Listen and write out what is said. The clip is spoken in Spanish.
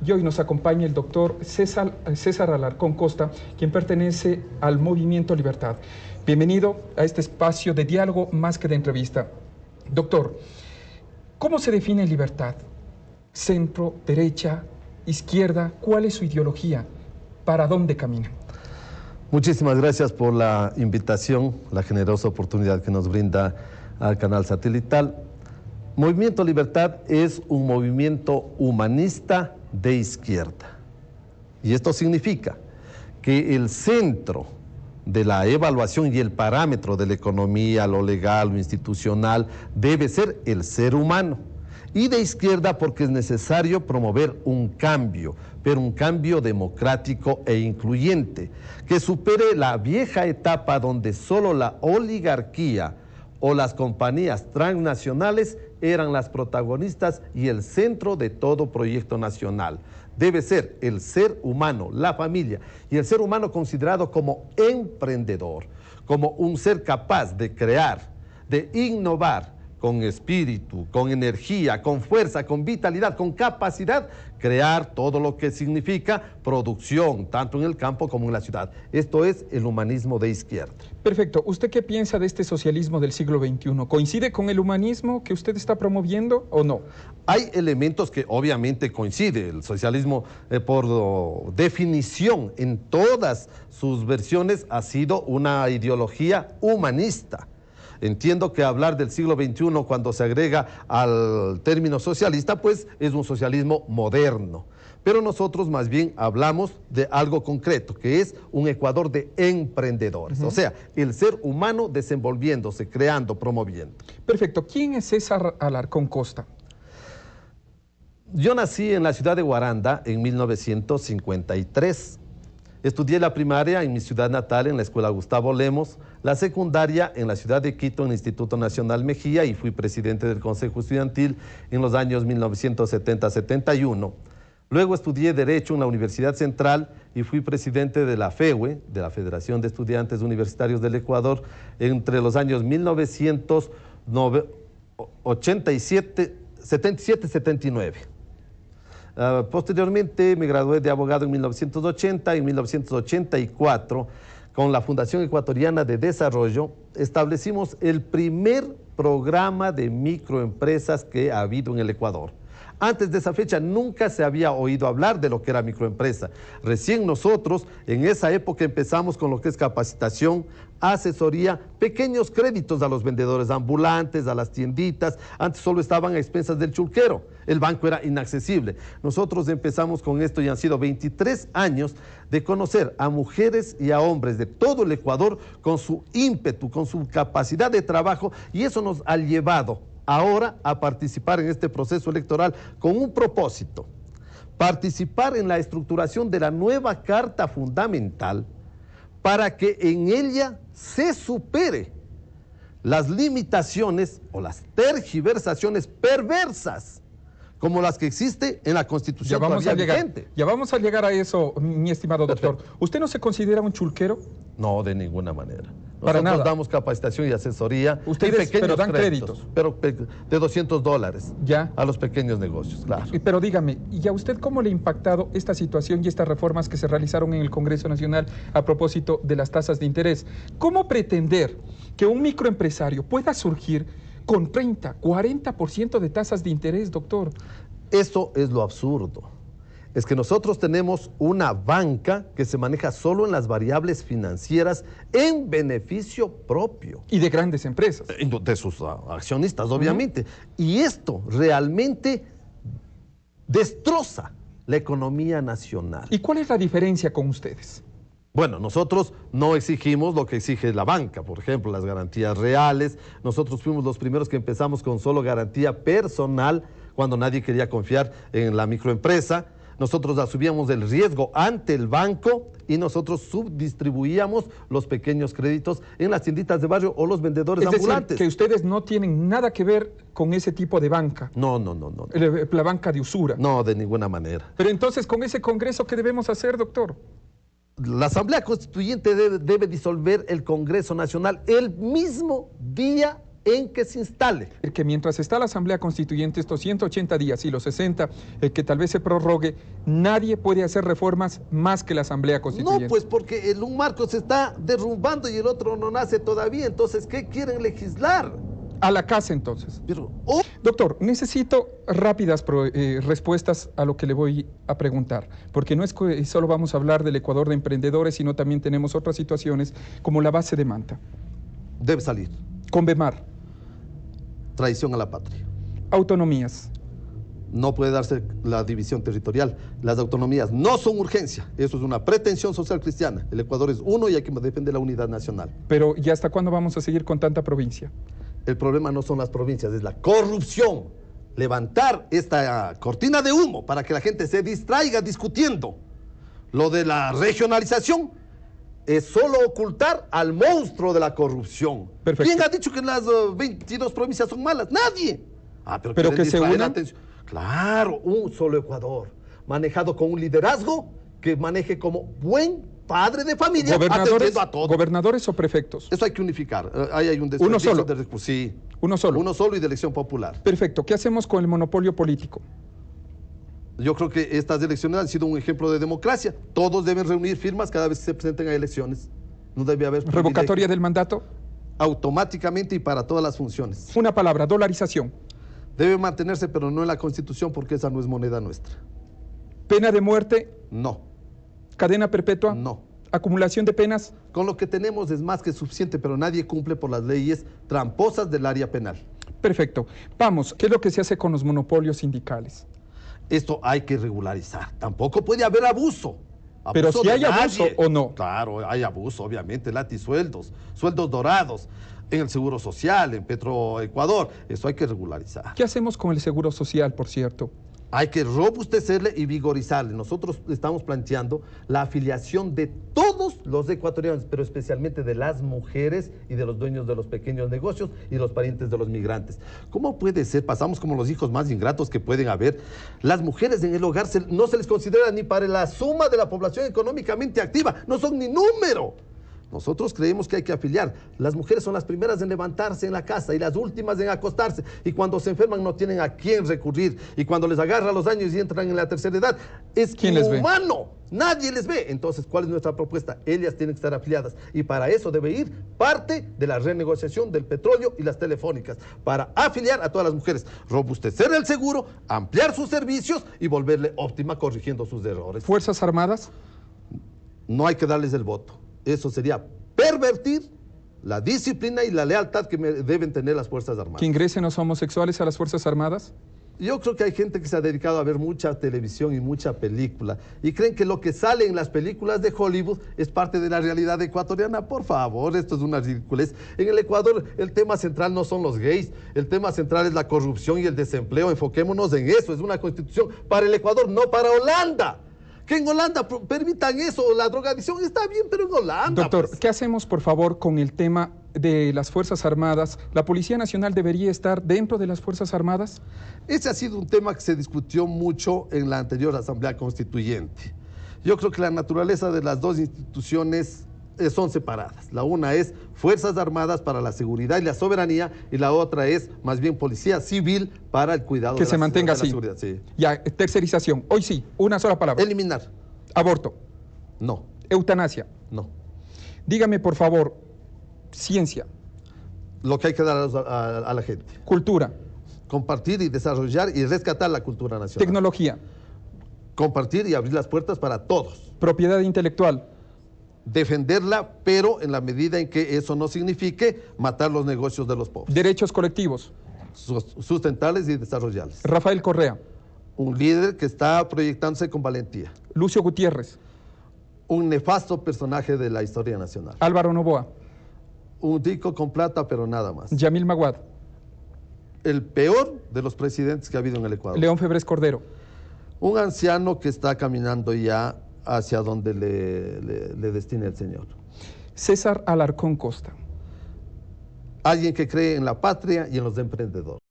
y hoy nos acompaña el doctor César Alarcón Costa, quien pertenece al Movimiento Libertad. Bienvenido a este espacio de diálogo más que de entrevista. Doctor, ¿cómo se define libertad? ¿Centro, derecha, izquierda? ¿Cuál es su ideología? ¿Para dónde camina? Muchísimas gracias por la invitación, la generosa oportunidad que nos brinda al canal satelital. Movimiento Libertad es un movimiento humanista de izquierda. Y esto significa que el centro de la evaluación y el parámetro de la economía, lo legal, lo institucional, debe ser el ser humano. Y de izquierda porque es necesario promover un cambio, pero un cambio democrático e incluyente, que supere la vieja etapa donde solo la oligarquía o las compañías transnacionales eran las protagonistas y el centro de todo proyecto nacional. Debe ser el ser humano, la familia, y el ser humano considerado como emprendedor, como un ser capaz de crear, de innovar, con espíritu, con energía, con fuerza, con vitalidad, con capacidad, crear todo lo que significa producción, tanto en el campo como en la ciudad. Esto es el humanismo de izquierda. Perfecto. ¿Usted qué piensa de este socialismo del siglo XXI? ¿Coincide con el humanismo que usted está promoviendo o no? Hay elementos que obviamente coinciden. El socialismo, por definición, en todas sus versiones, ha sido una ideología humanista. Entiendo que hablar del siglo XXI cuando se agrega al término socialista, pues es un socialismo moderno. Pero nosotros más bien hablamos de algo concreto, que es un Ecuador de emprendedores. O sea, el ser humano desenvolviéndose, creando, promoviendo. Perfecto. ¿Quién es César Alarcón Costa? Yo nací en la ciudad de Guaranda en 1953. Estudié la primaria en mi ciudad natal, en la Escuela Gustavo Lemos, la secundaria en la ciudad de Quito, en el Instituto Nacional Mejía, y fui presidente del Consejo Estudiantil en los años 1970-71. Luego estudié Derecho en la Universidad Central y fui presidente de la FEUE, de la Federación de Estudiantes Universitarios del Ecuador, entre los años 1977-79. Posteriormente me gradué de abogado en 1980 y en 1984 con la Fundación Ecuatoriana de Desarrollo establecimos el primer programa de microempresas que ha habido en el Ecuador. Antes de esa fecha nunca se había oído hablar de lo que era microempresa. Recién nosotros en esa época empezamos con lo que es capacitación, asesoría, pequeños créditos a los vendedores ambulantes, a las tienditas. Antes solo estaban a expensas del chulquero. El banco era inaccesible. Nosotros empezamos con esto y han sido 23 años de conocer a mujeres y a hombres de todo el Ecuador con su ímpetu, con su capacidad de trabajo, y eso nos ha llevado ahora a participar en este proceso electoral con un propósito: participar en la estructuración de la nueva Carta Fundamental para que en ella se supere las limitaciones o las tergiversaciones perversas como las que existe en la Constitución vigente. Ya vamos a llegar a eso, mi estimado doctor. Perfecto. ¿Usted no se considera un chulquero? No, de ninguna manera. Para Nosotros nada. damos capacitación y asesoría. Ustedes, pero dan créditos. Pero de $200 ya a los pequeños negocios, claro. Pero dígame, ¿y a usted cómo le ha impactado esta situación y estas reformas que se realizaron en el Congreso Nacional a propósito de las tasas de interés? ¿Cómo pretender que un microempresario pueda surgir con 30, 40% de tasas de interés, doctor? Eso es lo absurdo. Es que nosotros tenemos una banca que se maneja solo en las variables financieras en beneficio propio. Y de grandes empresas. De sus accionistas, obviamente. Y esto realmente destroza la economía nacional. ¿Y cuál es la diferencia con ustedes? Bueno, nosotros no exigimos lo que exige la banca, por ejemplo, las garantías reales. Nosotros fuimos los primeros que empezamos con solo garantía personal cuando nadie quería confiar en la microempresa. Nosotros asumíamos el riesgo ante el banco y nosotros subdistribuíamos los pequeños créditos en las tienditas de barrio o los vendedores ambulantes. Es decir, que ustedes no tienen nada que ver con ese tipo de banca. No. La banca de usura. No, de ninguna manera. Pero entonces, con ese Congreso, ¿qué debemos hacer, doctor? La Asamblea Constituyente debe disolver el Congreso Nacional el mismo día en que se instale. Que mientras está la Asamblea Constituyente, estos 180 días y los 60, que tal vez se prorrogue, nadie puede hacer reformas más que la Asamblea Constituyente. No, pues porque un marco se está derrumbando y el otro no nace todavía, entonces, ¿qué quieren legislar? A la casa, entonces. Pero, Doctor, necesito rápidas respuestas a lo que le voy a preguntar, porque no es que solo vamos a hablar del Ecuador de emprendedores, sino también tenemos otras situaciones como la base de Manta. debe salir. Convemar. Traición a la patria. Autonomías. No puede darse la división territorial. Las autonomías no son urgencia. Eso es una pretensión social cristiana. El Ecuador es uno y hay que defender la unidad nacional. Pero ¿y hasta cuándo vamos a seguir con tanta provincia? El problema no son las provincias, es la corrupción. Levantar esta cortina de humo para que la gente se distraiga discutiendo. Lo de la regionalización es solo ocultar al monstruo de la corrupción. Perfecto. ¿Quién ha dicho que las 22 provincias son malas? Nadie. Pero que se unan. Claro, un solo Ecuador, manejado con un liderazgo que maneje como buen padre de familia, atendiendo a todo. ¿Gobernadores o prefectos? Eso hay que unificar. Ahí hay un ¿Uno solo? Sí. ¿Uno solo? Uno solo y de elección popular. Perfecto. ¿Qué hacemos con el monopolio político? Yo creo que estas elecciones han sido un ejemplo de democracia. Todos deben reunir firmas cada vez que se presenten a elecciones. No debe haber ¿Revocatoria del mandato? Automáticamente y para todas las funciones. Una palabra, dolarización. Debe mantenerse, pero no en la Constitución, porque esa no es moneda nuestra. ¿Pena de muerte? No. ¿Cadena perpetua? No. ¿Acumulación de penas? Con lo que tenemos es más que suficiente, pero nadie cumple por las leyes tramposas del área penal. Perfecto. Vamos, ¿qué es lo que se hace con los monopolios sindicales? Esto hay que regularizar. Tampoco puede haber abuso. Pero si hay abuso o no. Claro, hay abuso, obviamente, latisueldos, sueldos dorados, en el Seguro Social, en Petroecuador. Eso hay que regularizar. ¿Qué hacemos con el Seguro Social, por cierto? Hay que robustecerle y vigorizarle. Nosotros estamos planteando la afiliación de todos los ecuatorianos, pero especialmente de las mujeres y de los dueños de los pequeños negocios y los parientes de los migrantes. ¿Cómo puede ser? Pasamos como los hijos más ingratos que pueden haber. Las mujeres en el hogar no se les considera ni para la suma de la población económicamente activa. No son ni número. Nosotros creemos que hay que afiliar. Las mujeres son las primeras en levantarse en la casa y las últimas en acostarse. Y cuando se enferman no tienen a quién recurrir. Y cuando les agarra los años y entran en la tercera edad, es inhumano. Nadie les ve. Entonces, ¿cuál es nuestra propuesta? Ellas tienen que estar afiliadas. Y para eso debe ir parte de la renegociación del petróleo y las telefónicas. Para afiliar a todas las mujeres. Robustecer el seguro, ampliar sus servicios y volverle óptima corrigiendo sus errores. ¿Fuerzas Armadas? No hay que darles el voto. Eso sería pervertir la disciplina y la lealtad que deben tener las Fuerzas Armadas. ¿Que ingresen los homosexuales a las Fuerzas Armadas? Yo creo que hay gente que se ha dedicado a ver mucha televisión y mucha película y creen que lo que sale en las películas de Hollywood es parte de la realidad ecuatoriana. Por favor, esto es una ridiculez. En el Ecuador el tema central no son los gays, el tema central es la corrupción y el desempleo. Enfoquémonos en eso, es una constitución para el Ecuador, no para Holanda. Que en Holanda permitan eso, la drogadicción está bien, pero en Holanda... Doctor, pues, ¿qué hacemos, por favor, con el tema de las Fuerzas Armadas? ¿La Policía Nacional debería estar dentro de las Fuerzas Armadas? Ese ha sido un tema que se discutió mucho en la anterior Asamblea Constituyente. Yo creo que la naturaleza de las dos instituciones son separadas. La una es Fuerzas Armadas para la seguridad y la soberanía, y la otra es más bien Policía Civil para el cuidado que se mantenga así. Seguridad. Sí. Ya, tercerización. Hoy sí, una sola palabra. Eliminar. Aborto. No. Eutanasia. No. Dígame, por favor, ciencia. Lo que hay que dar a la gente. Cultura. Compartir y desarrollar y rescatar la cultura nacional. Tecnología. Compartir y abrir las puertas para todos. Propiedad intelectual. Defenderla, pero en la medida en que eso no signifique matar los negocios de los pobres. Derechos colectivos. Sustentables y desarrollables. Rafael Correa. Un líder que está proyectándose con valentía. Lucio Gutiérrez. Un nefasto personaje de la historia nacional. Álvaro Noboa. Un tico con plata, pero nada más. Yamil Maguad. El peor de los presidentes que ha habido en el Ecuador. León Febres Cordero. Un anciano que está caminando ya hacia donde le destine el Señor. César Alarcón Costa. Alguien que cree en la patria y en los emprendedores.